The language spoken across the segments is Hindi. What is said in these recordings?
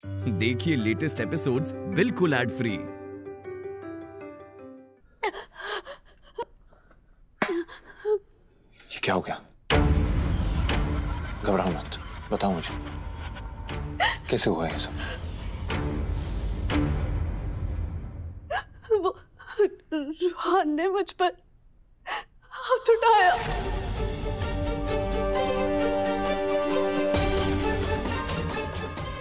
देखिए लेटेस्ट एपिसोड्स बिल्कुल एड फ्री। ये क्या हो गया? घबराओ मत, बताओ मुझे कैसे हुआ ये सब? वो रूहान ने मुझ पर हाथ उठाया।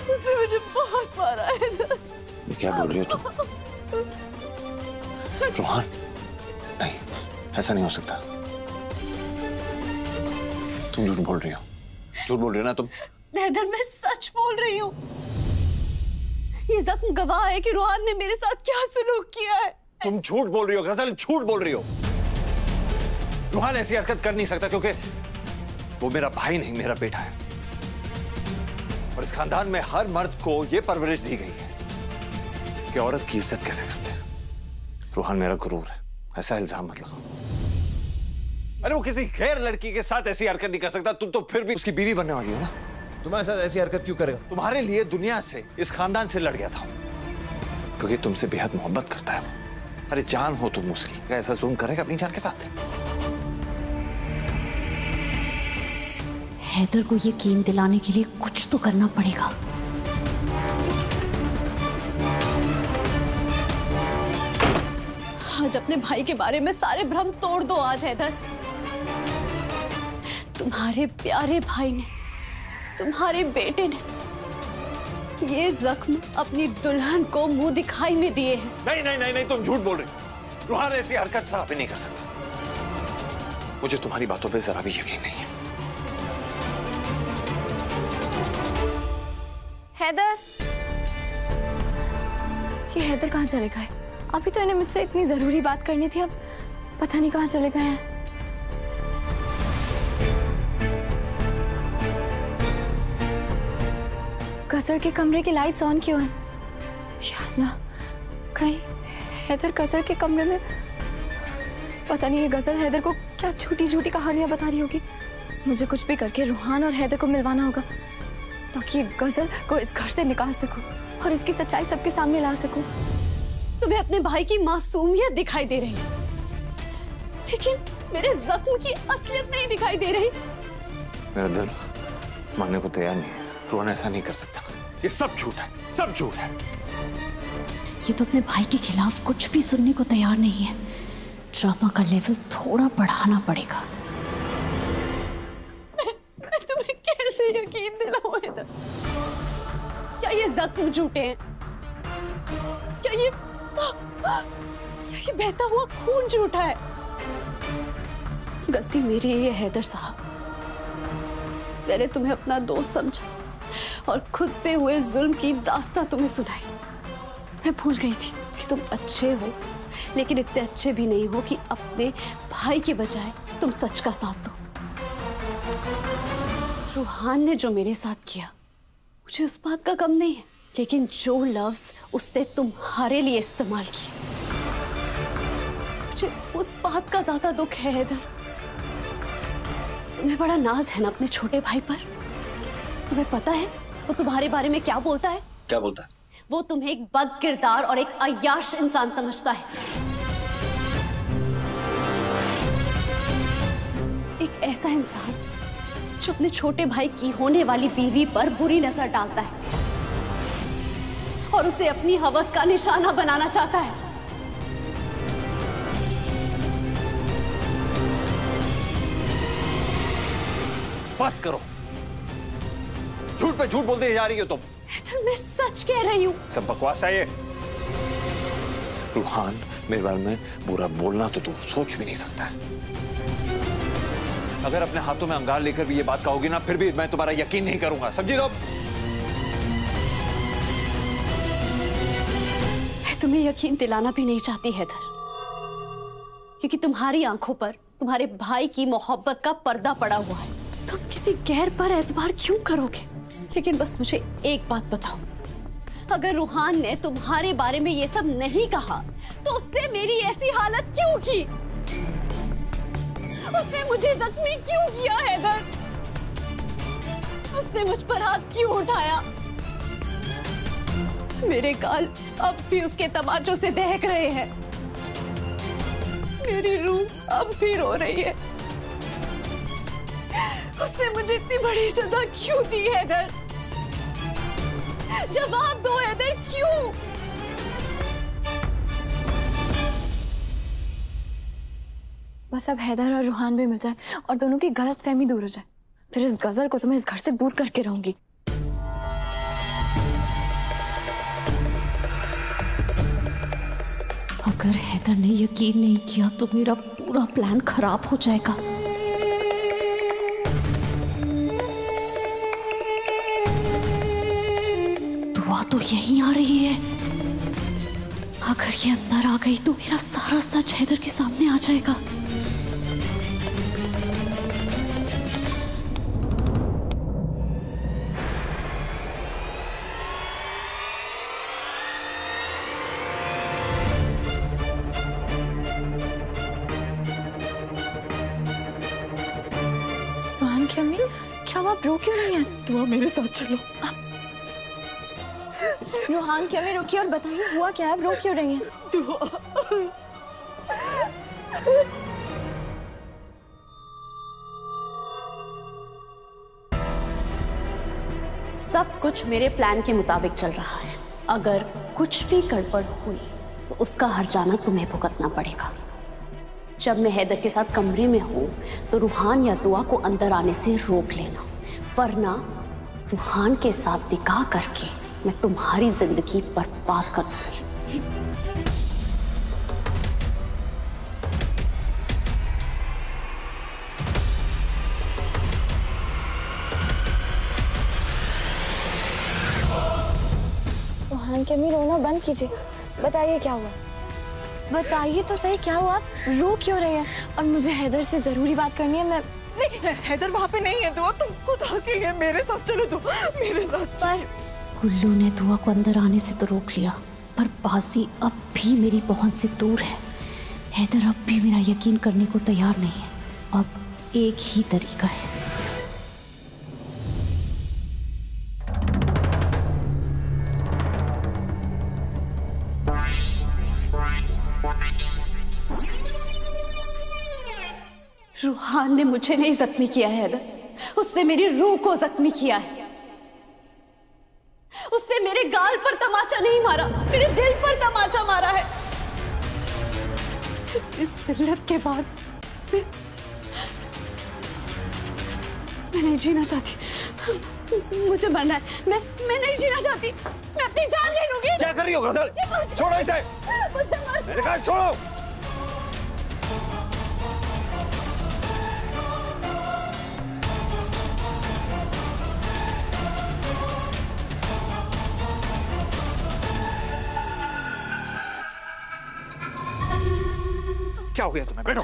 उसने मुझे बहुत मारा है। ये क्या बोल रही हो तुम? रूहान, नहीं, ऐसा नहीं हो सकता। तुम झूठ बोल रही हो, झूठ बोल रही हो ना तुम? हैदर, मैं सच बोल रही हूँ। ये जख्म गवाह है कि रूहान ने मेरे साथ क्या सलूक किया है। तुम झूठ बोल रही हो गजल, झूठ बोल रही हो। रूहान ऐसी हरकत कर नहीं सकता क्योंकि वो मेरा भाई नहीं, मेरा बेटा है। और इस खानदान में हर मर्द को यह परवरिश दी गई है कि औरत की इज्जत कैसे करते हैं। रूहान मेरा गुरूर है, ऐसा इल्जाम मत लगाओ। अरे वो किसी गैर लड़की के साथ ऐसी हरकत नहीं कर सकता। तुम तो फिर भी उसकी बीवी बनने वाली हो ना। तुम्हारे साथ ऐसी हरकत क्यों करेगा? तुम्हारे लिए दुनिया से, इस खानदान से लड़ गया था क्योंकि तुमसे बेहद मोहब्बत करता है वो। अरे जान हो तुम उसकी, क्या ऐसा जुल्म करेगा अपनी जान के साथ? हैदर को यकीन दिलाने के लिए कुछ तो करना पड़ेगा। आज अपने भाई के बारे में सारे भ्रम तोड़ दो। आज हैदर, तुम्हारे प्यारे भाई ने, तुम्हारे बेटे ने ये जख्म अपनी दुल्हन को मुंह दिखाई में दिए हैं। नहीं नहीं नहीं नहीं, तुम झूठ बोल रही हो। रूहान ऐसी हरकत साबित भी नहीं कर सकता। मुझे तुम्हारी बातों पे जरा भी यकीन नहीं है। हैदर, ये हैदर कहाँ चले गए? अभी तो इन्हें मुझसे इतनी जरूरी बात करनी थी, अब पता नहीं कहाँ चले गए हैं। गजर के कमरे की लाइट्स ऑन क्यों हैं? या अल्लाह, कहीं हैदर गजर के कमरे में? पता नहीं ये गजल हैदर को क्या झूठी झूठी कहानियां बता रही होगी। मुझे कुछ भी करके रूहान और हैदर को मिलवाना होगा ताकि गजल को इस घर से निकाल सकूं और इसकी सच्चाई सबके सामने ला सकूं। तुम्हें अपने भाई की मासूमियत दिखाई दे रही है, लेकिन मेरे जख्म की असलियत नहीं दिखाई दे रही। मेरा दिल मानने को तैयार नहीं है। रूहान ऐसा नहीं कर सकता। ये सब झूठ है, सब झूठ है। ये तो अपने भाई के खिलाफ कुछ भी सुनने को तैयार नहीं है। ड्रामा का लेवल थोड़ा बढ़ाना पड़ेगा। मैं तुम्हें कैसे यकीन दिलाऊं हैदर? क्या ये जख्म झूठे हैं? क्या ये बहता हुआ खून झूठा है? गलती मेरी है हैदर साहब। मैंने तुम्हें अपना दोस्त समझा और खुद पे हुए जुल्म की दास्तां तुम्हें सुनाई। मैं भूल गई थी कि तुम अच्छे हो, लेकिन इतने अच्छे भी नहीं हो कि अपने भाई के बजाय तुम सच का साथ दो। रूहान ने जो मेरे साथ किया, मुझे उस बात का गम नहीं है, लेकिन जो लफ्ज उसने तुम्हारे लिए इस्तेमाल किए, मुझे उस बात का ज्यादा दुख है हैदर। तुम्हें बड़ा नाज है ना अपने छोटे भाई पर। तुम्हें पता है वो तुम्हारे बारे में क्या बोलता है? क्या बोलता है? वो तुम्हें एक बद किरदार और एक अय्याश इंसान समझता है। एक ऐसा इंसान जो अपने छोटे भाई की होने वाली बीवी पर बुरी नजर डालता है और उसे अपनी हवस का निशाना बनाना चाहता है। बस करो, झूठ पे झूठ बोलते जा रही हो तुम। हैदर, मैं सच कह रही हूँ। सब बकवास है ये। रूहान मेरे बारे में बुरा बोलना तो तू सोच भी नहीं सकता है। अगर अपने हाथों में अंगार लेकर भी ये बात कहोगी ना, फिर भी मैं तुम्हारा यकीन नहीं करूंगा, समझी लो? मैं तुम्हें यकीन दिलाना भी नहीं चाहती हैदर, क्योंकि तुम्हारी आंखों पर तुम्हारे भाई की मोहब्बत का पर्दा पड़ा हुआ है। तुम किसी गैर पर एतबार क्यों करोगे? लेकिन बस मुझे एक बात बताओ, अगर रूहान ने तुम्हारे बारे में ये सब नहीं कहा तो उसने मेरी ऐसी हालत क्यों की? उसने मुझे जख्मी क्यों किया हैदर? उसने मुझ पर हाथ क्यों उठाया? मेरे गाल अब भी उसके तमाचों से दहक रहे हैं। मेरी रूह अब भी रो रही है। उसने मुझे इतनी बड़ी सजा क्यों दी हैदर? जवाब दो हैदर, क्यों? बस अब हैदर और रूहान भी मिल जाए और दोनों की गलतफहमी दूर हो जाए, फिर इस गजल को तो मैं इस घर से दूर करके रहूंगी। अगर हैदर ने यकीन नहीं किया तो मेरा पूरा प्लान खराब हो जाएगा। दुआ तो यहीं आ रही है। अगर ये अंदर आ गई तो मेरा सारा सच हैदर के सामने आ जाएगा। रूहान की अम्मी, क्या आप रो क्यों नहीं है? दुआ मेरे साथ चलो। रूहान की अम्मी रुकिए और बताइए हुआ क्या है, आप रो क्यों रही हैं? सब कुछ मेरे प्लान के मुताबिक चल रहा है। अगर कुछ भी गड़बड़ हुई तो उसका हर्जाना तुम्हें भुगतना पड़ेगा। जब मैं हैदर के साथ कमरे में हूं तो रूहान या दुआ को अंदर आने से रोक लेना, वरना रूहान के साथ निकाह करके मैं तुम्हारी जिंदगी बर्बाद कर दूंगी। रूहान की अम्मी रोना बंद कीजिए, बताइए क्या हुआ? बताइए तो सही क्या हुआ, रो क्यों रहे हैं? और मुझे हैदर से जरूरी बात करनी है। मैं नहीं, हैदर वहाँ पे नहीं है। दुआ तुम खुदा के लिए मेरे साथ चलो, तो मेरे साथ। पर गुल्लू ने दुआ को अंदर आने से तो रोक लिया, पर बाजी अब भी मेरी पहुंच से दूर है। हैदर अब भी मेरा यकीन करने को तैयार नहीं है। अब एक ही तरीका है। रूहान ने मुझे नहीं जख्मी किया है हैदर, उसने मेरी रूह को जख्मी किया है। उसने मेरे गाल पर तमाचा नहीं मारा, मेरे दिल पर तमाचा मारा है। इस जिल्लत के बाद मैं नहीं जीना चाहती। मुझे मरना है। मैं नहीं जीना चाहती। मैं अपनी जान ले लूंगी। क्या कर रही हो गजल? छोड़ो इसे। मैंने कहा छोड़ो। क्या हो गया तुम्हें? बैठो।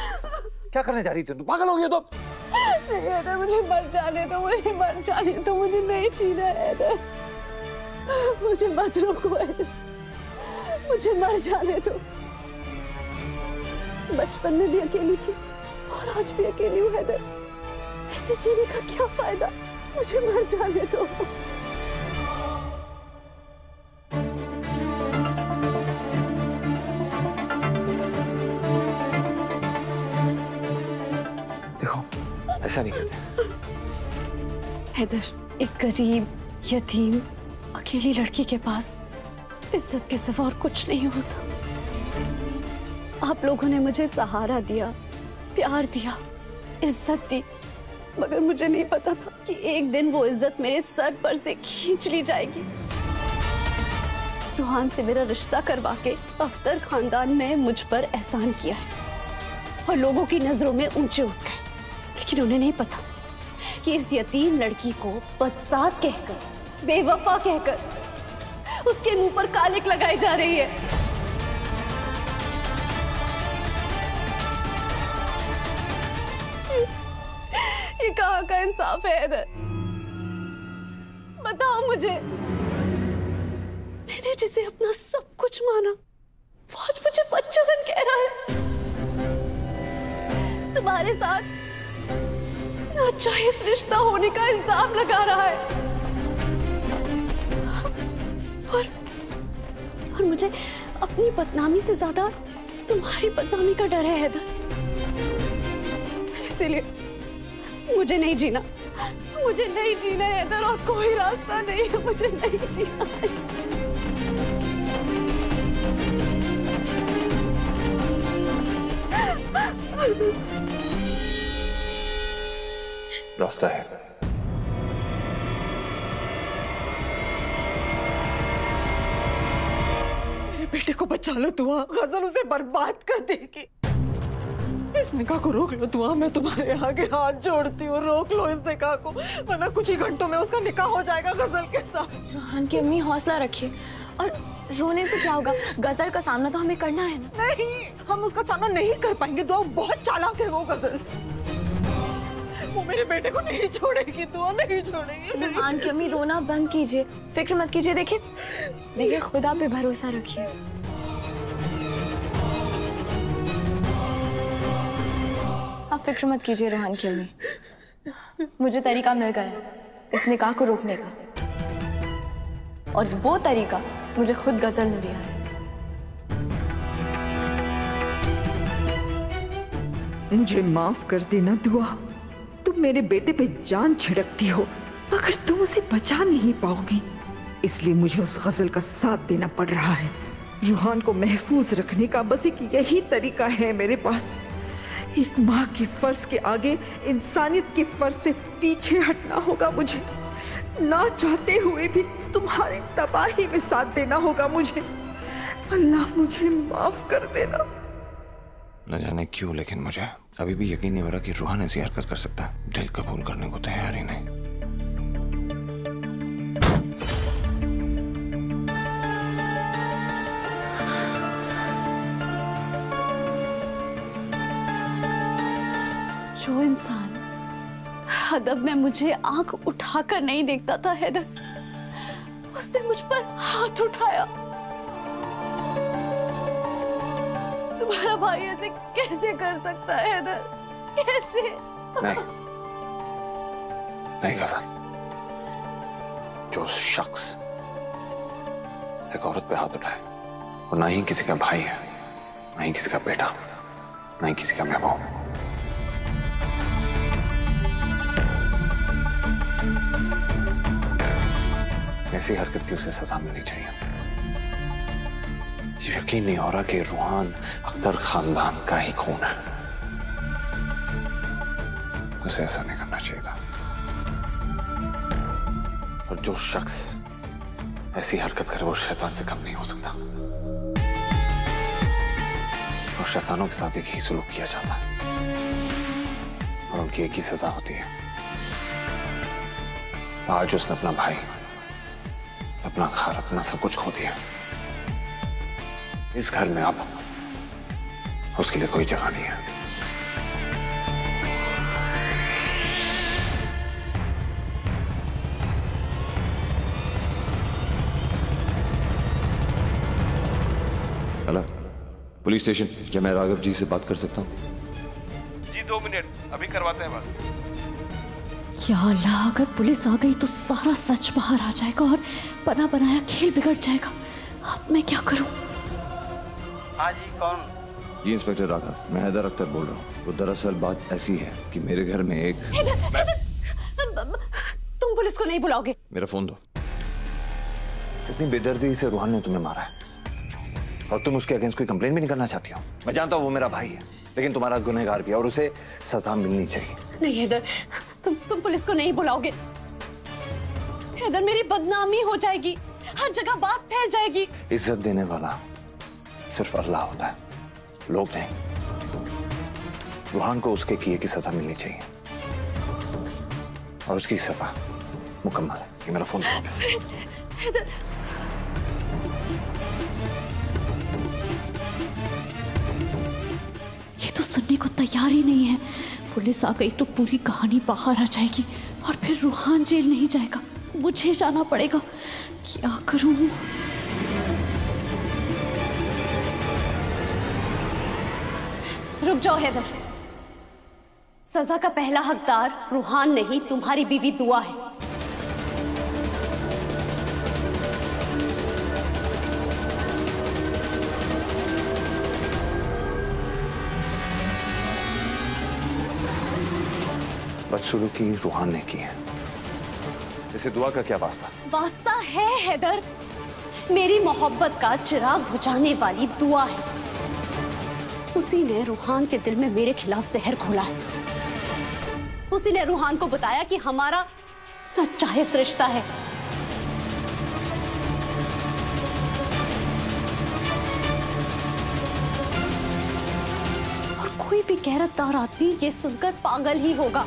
क्या करने जा रही थी तुम? पागल हो गया तुम? हैदर मुझे मर जाने दो, मुझे मर जाने दो, मुझे नहीं जीना है हैदर। मुझे मत रोको हैदर, मुझे मर जाने दो। बचपन में भी अकेली थी और आज भी अकेली हूँ हैदर। ऐसे जीने का क्या फायदा? मुझे मर जाने दो। ऐसा नहीं कहते। हैदर, एक गरीब, यतीम, अकेली लड़की के पास इज्जत के सिवा और कुछ नहीं होता। आप लोगों ने मुझे सहारा दिया, प्यार दिया, इज्जत दी, मगर मुझे नहीं पता था कि एक दिन वो इज्जत मेरे सर पर से खींच ली जाएगी। रूहान से मेरा रिश्ता करवा के अख्तर खानदान ने मुझ पर एहसान किया है और लोगों की नजरों में ऊंचे उठ गए, लेकिन उन्हें नहीं पता कि इस यतीम लड़की को बदसात कहकर, बेवफा कहकर उसके मुंह पर कालिक लगाई जा रही है। ये कहाँ का इंसाफ है हैदर? बताओ मुझे। मैंने जिसे अपना सब कुछ माना वो आज मुझे बदचलन कह रहा है। तुम्हारे साथ नाजायज रिश्ता होने का इल्जाम लगा रहा है मुझे अपनी बदनामी से ज्यादा तुम्हारी बदनामी का डर है हैदर। इसीलिए मुझे नहीं जीना, मुझे नहीं जीना हैदर, और कोई रास्ता नहीं है, मुझे नहीं जीना। रास्ता है। मेरे बेटे को बचा लो दुआ, गजल उसे बर्बाद कर देगी। इस निकाह को रोक लो दुआ, मैं तुम्हारे आगे हाथ जोड़ती हूँ, रोक लो इस निकाह को, वरना कुछ ही घंटों में उसका निकाह हो जाएगा गजल के साथ। रूहान की अम्मी हौसला रखिए, और रोने से क्या होगा, गजल का सामना तो हमें करना है ना। नहीं, हम उसका सामना नहीं कर पाएंगे दुआ, बहुत चालाक है वो गजल, वो मेरे बेटे को नहीं छोड़ेगी दुआ, नहीं छोड़ेगी। रूहान की अम्मी रोना बंद कीजिए, फिक्र मत कीजिए, देखिए खुदा पे भरोसा रखिए। आप फिक्र मत कीजिए रूहान की अम्मी, मुझे तरीका मिल गया इस निकाह को रोकने का, और वो तरीका मुझे खुद गजल ने दिया है। मुझे माफ कर देना दुआ, तुम मेरे बेटे पे जान छिड़कती हो मगर तुम उसे बचा नहीं पाओगी, इसलिए मुझे उस गजल का साथ देना पड़ रहा है। रूहान को महफूज रखने का बस एक यही तरीका है मेरे पास। एक माँ के फर्ज के आगे इंसानियत के फर्ज से पीछे हटना होगा मुझे, ना चाहते हुए भी तुम्हारी तबाही में साथ देना होगा मुझे। अल्लाह मुझे माफ कर देना। न जाने क्यों, लेकिन मुझे अभी भी यकीन नहीं हो रहा कि रूहान ऐसी हरकत कर सकता है। दिल कबूल करने को तैयार ही नहीं। जो इंसान अदब में मुझे आंख उठाकर नहीं देखता था हैदर, उसने मुझ पर हाथ उठाया। तुम्हारा भाई ऐसे कैसे कर सकता है हैदर, कैसे? नहीं, नहीं गजल, जो शख्स एक औरत पे हाथ उठाए वो ना ही किसी का भाई है, ना ही किसी का बेटा, ना ही किसी का महबूब। ऐसी हरकत की उसे सजा मिलनी चाहिए। यकीन नहीं हो रहा कि रूहान अख्तर खानदान का ही खून है। उसे ऐसा नहीं करना चाहिए था। और जो शख्स ऐसी हरकत करे वो शैतान से कम नहीं हो सकता। और शैतानों के साथ एक ही सुलूक किया जाता है और उनकी एक ही सजा होती है। आज उसने अपना भाई, अपना घर, अपना सब कुछ खो दिया। इस घर में अब उसके लिए कोई जगह नहीं है। हेलो, पुलिस स्टेशन, क्या मैं राघव जी से बात कर सकता हूँ? जी 2 मिनट, अभी करवाते हैं बात। या अल्लाह, अगर पुलिस आ गई तो सारा सच बाहर आ जाएगा और बना बनाया खेल बिगड़ जाएगा। अब मैं क्या करूं? हाँ जी, कौन? जी इंस्पेक्टर राघव, मैं हैदर अख्तर बोल रहा हूँ। तो दरअसल बात ऐसी है कि मेरे घर में एक तुम पुलिस को नहीं बुलाओगे? मेरा फोन दो। इतनी बेदर्दी से रूहान ने तुम्हें मारा है और तुम उसके अगेंस्ट कोई कंप्लेंट भी नहीं करना चाहती हो। मैं जानता हूँ वो मेरा भाई है, लेकिन तुम्हारा गुनहगार भी है और उसे सजा मिलनी चाहिए। नहीं हैदर, तुम पुलिस को नहीं बुलाओगे। हैदर, मेरी बदनामी हो जाएगी, हर जगह बात फैल जाएगी। इज्जत देने वाला सिर्फ अल्लाह होता है, लोग नहीं। रूहान को उसके किए की सजा मिलनी चाहिए और उसकी सजा मुकम्मल है। ये मेरा फोन वापस। हैदर, ये तो सुनने को तैयार ही नहीं है। पुलिस आ गई तो पूरी कहानी बाहर आ जाएगी और फिर रूहान जेल नहीं जाएगा, मुझे जाना पड़ेगा। क्या करूं? रुक जाओ हैदर, सजा का पहला हकदार रूहान नहीं, तुम्हारी बीवी दुआ है। बदसलूकी की रूहान ने की है, इसे दुआ का क्या वास्ता? वास्ता है हैदर, मेरी मोहब्बत का चिराग बुझाने वाली दुआ है। उसी ने रूहान के दिल में मेरे खिलाफ जहर घोला है। उसी ने रूहान को बताया कि हमारा नाजायज रिश्ता है। और कोई भी गैरतदार आदमी ये सुनकर पागल ही होगा।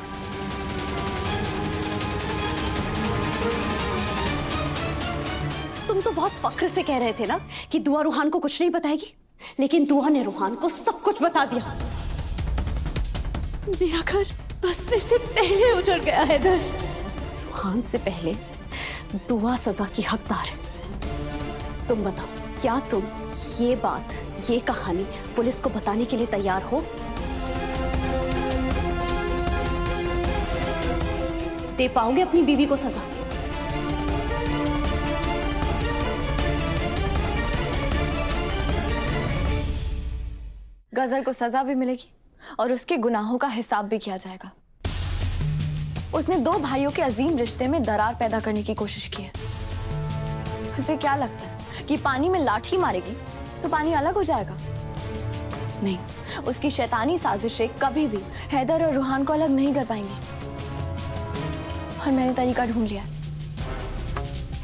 तुम तो बहुत फक्र से कह रहे थे ना कि दुआ रूहान को कुछ नहीं बताएगी, लेकिन दुआ ने रूहान को सब कुछ बता दिया। मेरा घर बसने से पहले उजड़ गया हैदर। रूहान से पहले दुआ सजा की हकदार है। तुम बताओ, क्या तुम ये बात, ये कहानी पुलिस को बताने के लिए तैयार हो? दे पाओगे अपनी बीवी को सजा? गजल को सजा भी मिलेगी और उसके गुनाहों का हिसाब भी किया जाएगा। उसने दो भाइयों के अजीम रिश्ते में दरार पैदा करने की कोशिश की है। उसे क्या लगता है कि पानी में लाठी मारेगी तो पानी अलग हो जाएगा? नहीं, उसकी शैतानी साजिशें कभी भी हैदर और रूहान को अलग नहीं कर पाएंगी। और मैंने तरीका ढूंढ लिया।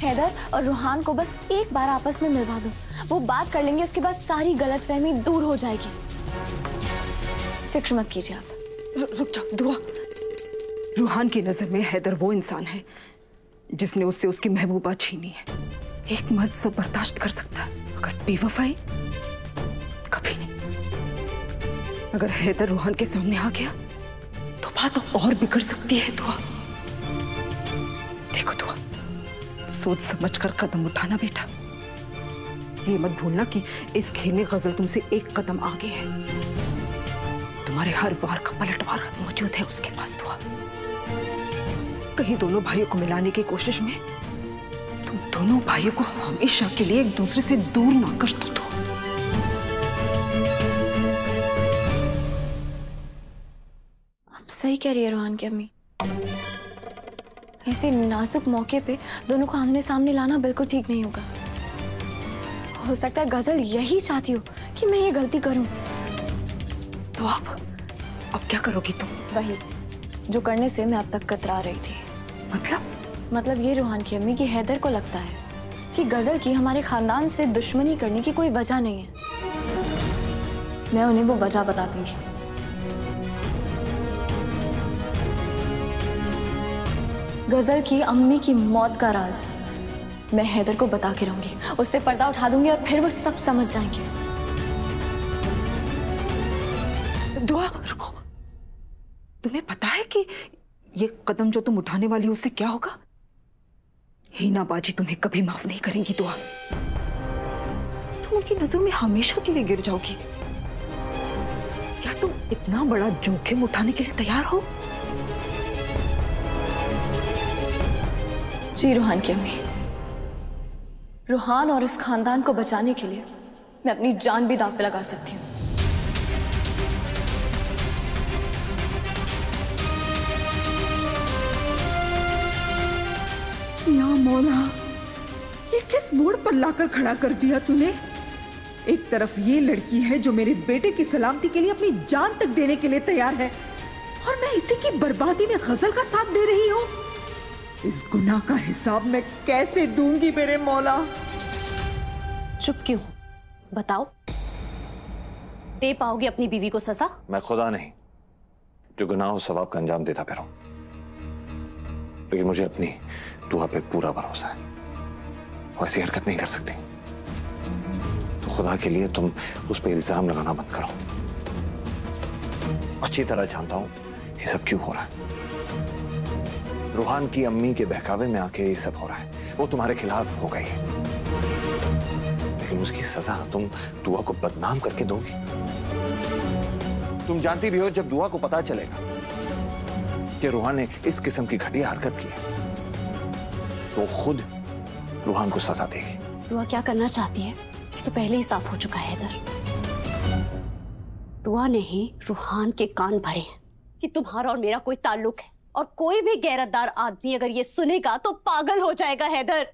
हैदर और रूहान को बस एक बार आपस में मिलवा दो, वो बात कर लेंगे, उसके बाद सारी गलतफहमी दूर हो जाएगी। फिक्र मत कीजिए आप। रुक जाओ दुआ। रूहान की नजर में हैदर वो इंसान है जिसने उससे उसकी महबूबा छीनी है। एक मर्द सब बर्दाश्त कर सकता है, अगर बेवफाई कभी नहीं। अगर हैदर रूहान के सामने आ गया तो बात और बिगड़ सकती है दुआ। देखो दुआ, सोच समझ कर कदम उठाना बेटा। ये मत भूलना कि इस खेल में गजल तुमसे एक कदम आगे है। तुम्हारे हर वार का पलटवार मौजूद है उसके पास दुआ। कहीं दोनों भाइयों को मिलाने की कोशिश में तुम दोनों भाइयों को हमेशा के लिए एक दूसरे से दूर ना कर दो। आप सही कह रही है रूहान की अम्मी। ऐसे नाजुक मौके पे दोनों को आमने सामने लाना बिल्कुल ठीक नहीं होगा। हो सकता है गजल यही चाहती हो कि मैं ये गलती करूं। तो अब क्या करोगी तुम? वही जो करने से मैं अब तक कतरा रही थी। मतलब ये रूहान की अम्मी की हैदर को लगता है कि गजल की हमारे खानदान से दुश्मनी करने की कोई वजह नहीं है। मैं उन्हें वो वजह बता दूंगी। गजल की अम्मी की मौत का राज मैं हैदर को बता के रहूंगी, उससे पर्दा उठा दूंगी और फिर वो सब समझ जाएंगे। दुआ रुको, तुम्हें पता है कि ये कदम जो तुम उठाने वाली हो उससे क्या होगा? हीना बाजी तुम्हें कभी माफ नहीं करेंगी दुआ। तुम उनकी नजरों में हमेशा के लिए गिर जाओगी। क्या तुम इतना बड़ा जोखिम उठाने के लिए तैयार हो? जी रूहान की अम्मी, रूहान और इस खानदान को बचाने के लिए मैं अपनी जान भी दांव पे लगा सकती हूँ। या मौला, ये किस मोड़ पर लाकर खड़ा कर दिया तूने? एक तरफ ये लड़की है जो मेरे बेटे की सलामती के लिए अपनी जान तक देने के लिए तैयार है, और मैं इसी की बर्बादी में गजल का साथ दे रही हूँ। इस गुनाह का हिसाब मैं कैसे दूंगी मेरे मौला? चुप क्यों? बताओ, दे पाओगे अपनी बीवी को सजा? मैं खुदा नहीं जो गुनाह सवाब का अंजाम देता फिरूं, लेकिन मुझे अपनी दुआ पे पूरा भरोसा है। वो ऐसी हरकत नहीं कर सकती। तो खुदा के लिए तुम उस पर इल्जाम लगाना बंद करो। अच्छी तरह जानता हूं ये सब क्यों हो रहा है। रूहान की अम्मी के बहकावे में आके ये सब हो रहा है। वो तुम्हारे खिलाफ हो गई है, लेकिन उसकी सजा तुम दुआ को बदनाम करके दोगी। तुम जानती भी हो जब दुआ को पता चलेगा कि रूहान ने इस किस्म की घटिया हरकत की है तो खुद रूहान को सजा देगी। दुआ क्या करना चाहती है ये तो पहले ही साफ हो चुका है हैदर। दुआ ने ही रूहान के कान भरे हैं कि तुम्हारा और मेरा कोई ताल्लुक है। और कोई भी गैरतदार आदमी अगर ये सुनेगा तो पागल हो जाएगा हैदर।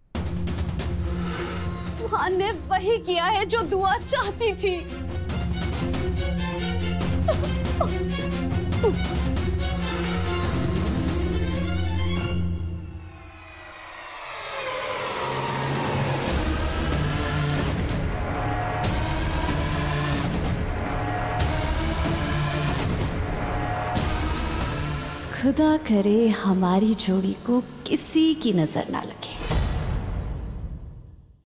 दुआ ने वही किया है जो दुआ चाहती थी। खुदा करे हमारी जोड़ी को किसी की नजर ना लगे।